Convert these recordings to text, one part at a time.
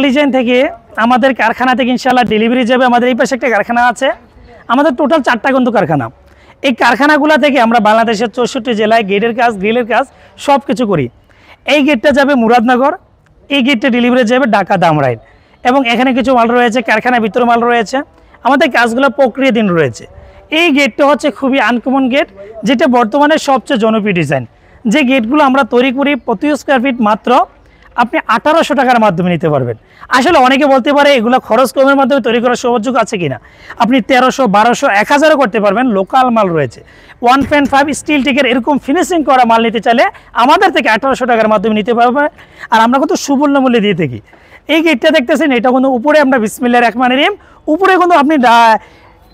Design থেকে আমাদের কারখানা থেকে ইনশাআল্লাহ ডেলিভারি যাবে। আমাদের এই পাশে একটা কারখানা আছে, আমাদের টোটাল 4টা কিন্তু কারখানা। এই কারখানাগুলো থেকে আমরা বাংলাদেশের 64 জেলায় গেটের কাজ, গ্রিলের কাজ সব কিছু করি। এই গেটটা যাবে মুরাদনগর, এই গেটটা ডেলিভারি যাবে ঢাকা দামরাইল, এবং এখানে কিছু মাল রয়েছে, কারখানার ভিতরে মাল রয়েছে, আমাদের কাজগুলো প্রক্রিয়াধীন রয়েছে। এই গেটটা হচ্ছে খুবই আনকমন গেট, যেটা বর্তমানে সবচেয়ে জনপ্রিয় ডিজাইন। যে গেটগুলো আমরা তৈরি করি প্রতি স্কোয়ার ফিট মাত্র আপনি 1800 টাকার মাধ্যমে নিতে পারবেন। আসলে অনেকে বলতে পারে এগুলো খরচ কমের মাধ্যমে তৈরি করার সুযোগ আছে কিনা। আপনি 1300, 1200, 1000ও করতে পারবেন। লোকাল মাল রয়েছে 1.5 স্টিল টিকের এরকম ফিনিশিং করা মাল নিতে চাইলে আমাদের থেকে 1800 টাকার মাধ্যমে নিতে পারবেন। আর আমরা কিন্তু সুবর্ণ মূল্যে দিয়ে থাকি। এই গেটটা দেখতেছেন, এটা কিন্তু উপরে আমরা বিসমিল্লাহির রহমানির রহিম, উপরে কিন্তু আপনি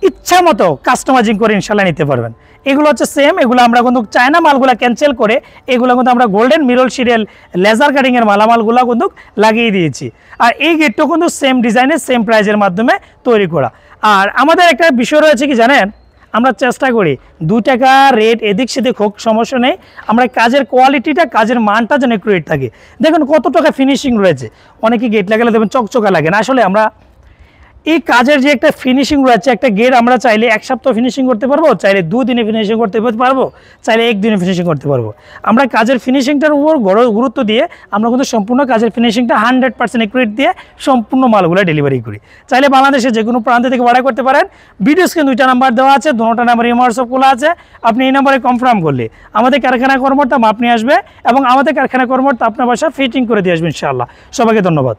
ইচ্ছা মতো কাস্টমাইজিং করে ইনশাল্লাহ নিতে পারবেন। এগুলো হচ্ছে সেম, এগুলো আমরা কিন্তু চায়না মালগুলো ক্যান্সেল করে এগুলো কিন্তু আমরা গোল্ডেন মিরর সিরিয়াল লেজার কাটিংয়ের মালামালগুলো কিন্তু লাগিয়ে দিয়েছি। আর এই গেটটাও কিন্তু সেম ডিজাইনের, সেম প্রাইজের মাধ্যমে তৈরি করা। আর আমাদের একটা বিষয় রয়েছে কি জানেন, আমরা চেষ্টা করি 2 টাকা রেট এদিক সেদিক হোক সমস্যা নেই, আমরা কাজের কোয়ালিটিটা, কাজের মানটা যেন একটু রেট থাকে। দেখুন কত টাকা ফিনিশিং রয়েছে। অনেকে গেট লাগালে দেখবেন চকচকা লাগে না। আসলে আমরা এই কাজের যে একটা ফিনিশিং রয়েছে, একটা গেট আমরা চাইলে 1 সপ্তাহ ফিনিশিং করতে পারবো, চাইলে 2 দিনে ফিনিশিং করতে পারবো, চাইলে 1 দিনে ফিনিশিং করতে পারবো। আমরা কাজের ফিনিশিংটার উপর গুরুত্ব দিয়ে আমরা কিন্তু সম্পূর্ণ কাজের ফিনিশিংটা 100% একুরেট দিয়ে সম্পূর্ণ মালগুলো ডেলিভারি করি। চাইলে বাংলাদেশের যে কোনো প্রান্ত থেকে ভাড়া করতে পারেন। ভিডিও স্ক্রিনে 2টা নাম্বার দেওয়া আছে, দুটো নাম্বার হোয়াটসঅ্যাপ খোলা আছে। আপনি এই নাম্বারে কনফার্ম করলে আমাদের কারখানা কর্মকর্তা মাপ নিয়ে আসবে এবং আমাদের কারখানা কর্মকর্তা আপনার বাসা ফিটিং করে দিয়ে আসবে ইনশাআল্লাহ। সবাইকে ধন্যবাদ।